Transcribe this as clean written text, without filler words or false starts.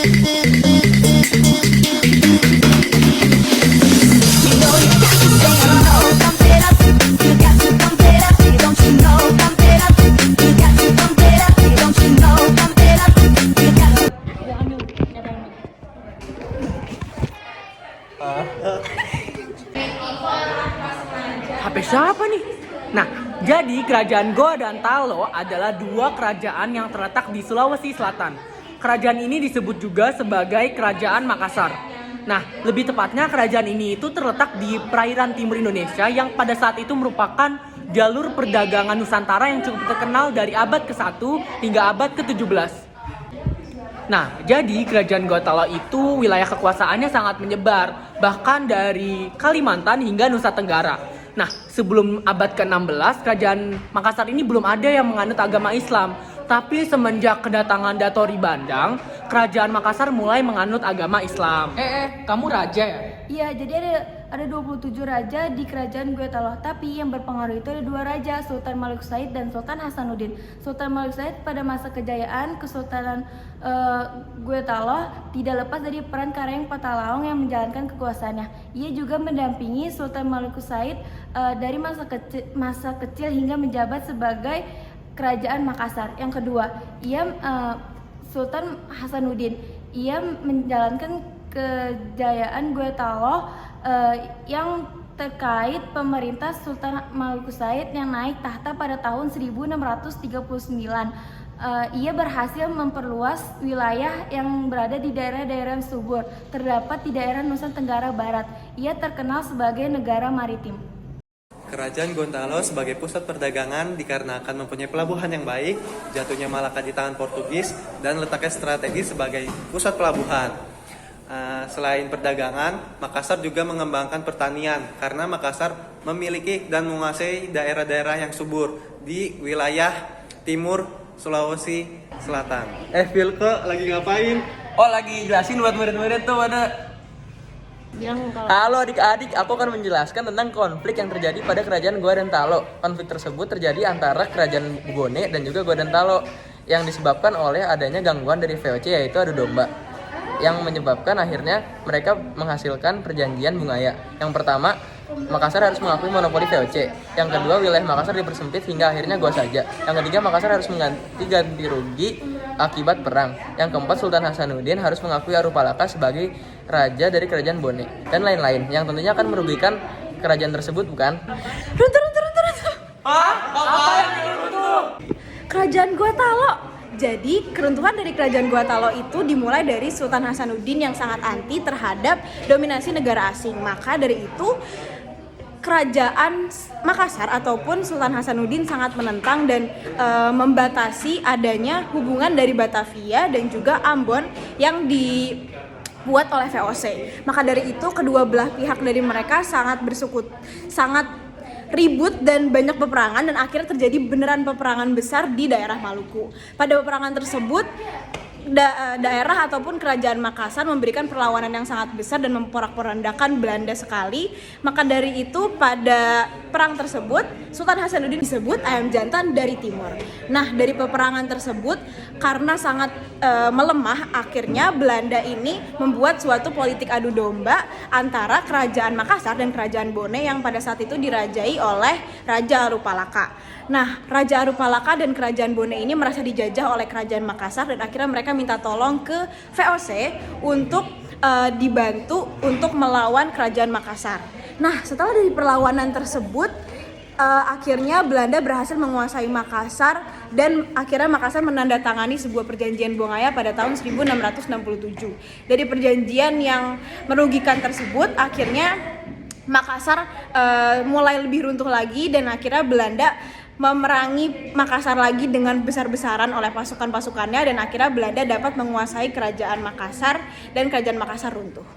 HP siapa nih? Nah, jadi kerajaan Goa dan Talo adalah dua kerajaan yang terletak di Sulawesi Selatan. Kerajaan ini disebut juga sebagai Kerajaan Makassar. Nah, lebih tepatnya kerajaan ini itu terletak di perairan timur Indonesia yang pada saat itu merupakan jalur perdagangan Nusantara yang cukup terkenal dari abad ke-1 hingga abad ke-17. Nah, jadi kerajaan Gotalo itu wilayah kekuasaannya sangat menyebar, bahkan dari Kalimantan hingga Nusa Tenggara. Nah, sebelum abad ke-16, kerajaan Makassar ini belum ada yang menganut agama Islam. Tapi semenjak kedatangan Datori Bandang, kerajaan Makassar mulai menganut agama Islam. Kamu raja ya? Iya, jadi ada 27 raja di kerajaan Gotalo. Tapi yang berpengaruh itu ada dua raja, Sultan Malik Said dan Sultan Hasanuddin. Sultan Malik Said pada masa kejayaan Kesultanan Gotalo tidak lepas dari peran Karang Patalaong yang menjalankan kekuasaannya. Ia juga mendampingi Sultan Malik Said dari masa kecil hingga menjabat sebagai Kerajaan Makassar. Yang kedua, Sultan Hasanuddin. Ia menjalankan kejayaan Gotalo yang terkait pemerintah Sultan Malik Said yang naik tahta pada tahun 1639. Ia berhasil memperluas wilayah yang berada di daerah-daerah subur, terdapat di daerah Nusa Tenggara Barat. Ia terkenal sebagai negara maritim. Kerajaan Gorontalo sebagai pusat perdagangan dikarenakan mempunyai pelabuhan yang baik, jatuhnya Malaka di tangan Portugis, dan letaknya strategis sebagai pusat pelabuhan. Selain perdagangan, Makassar juga mengembangkan pertanian karena Makassar memiliki dan menguasai daerah-daerah yang subur di wilayah timur Sulawesi Selatan. Vilko lagi ngapain? Oh, lagi jelasin buat murid-murid tuh pada. Halo adik-adik, aku akan menjelaskan tentang konflik yang terjadi pada kerajaan Goa dan Talo. Konflik tersebut terjadi antara kerajaan Bone dan juga Goa dan Talo yang disebabkan oleh adanya gangguan dari VOC, yaitu adu domba, yang menyebabkan akhirnya mereka menghasilkan perjanjian Bungaya. Yang pertama, Makassar harus mengakui monopoli VOC. Yang kedua, wilayah Makassar dipersempit hingga akhirnya Goa saja. Yang ketiga, Makassar harus mengganti ganti rugi akibat perang. Yang keempat, Sultan Hasanuddin harus mengakui Arupalaka sebagai raja dari kerajaan Bone dan lain-lain, yang tentunya akan merugikan kerajaan tersebut, bukan? Runtuh. Apa yang diruntuh? Kerajaan Gotalo. Jadi, keruntuhan dari kerajaan Gotalo itu dimulai dari Sultan Hasanuddin yang sangat anti terhadap dominasi negara asing. Maka dari itu, kerajaan Makassar ataupun Sultan Hasanuddin sangat menentang dan membatasi adanya hubungan dari Batavia dan juga Ambon yang dibuat oleh VOC. Maka dari itu, kedua belah pihak dari mereka sangat ribut dan banyak peperangan, dan akhirnya terjadi beneran peperangan besar di daerah Maluku. Pada peperangan tersebut, daerah ataupun kerajaan Makassar memberikan perlawanan yang sangat besar dan memporak-porandakan Belanda sekali. Maka dari itu, pada perang tersebut Sultan Hasanuddin disebut ayam jantan dari timur. Nah, dari peperangan tersebut, karena sangat melemah, akhirnya Belanda ini membuat suatu politik adu domba antara kerajaan Makassar dan kerajaan Bone yang pada saat itu dirajai oleh Raja Arupalaka. Nah, Raja Arupalaka dan kerajaan Bone ini merasa dijajah oleh kerajaan Makassar dan akhirnya mereka minta tolong ke VOC untuk dibantu untuk melawan kerajaan Makassar. Nah, setelah dari perlawanan tersebut, akhirnya Belanda berhasil menguasai Makassar dan akhirnya Makassar menandatangani sebuah perjanjian Bongaya pada tahun 1667. Dari perjanjian yang merugikan tersebut, akhirnya Makassar mulai lebih runtuh lagi dan akhirnya Belanda memerangi Makassar lagi dengan besar-besaran oleh pasukan-pasukannya dan akhirnya Belanda dapat menguasai kerajaan Makassar dan kerajaan Makassar runtuh.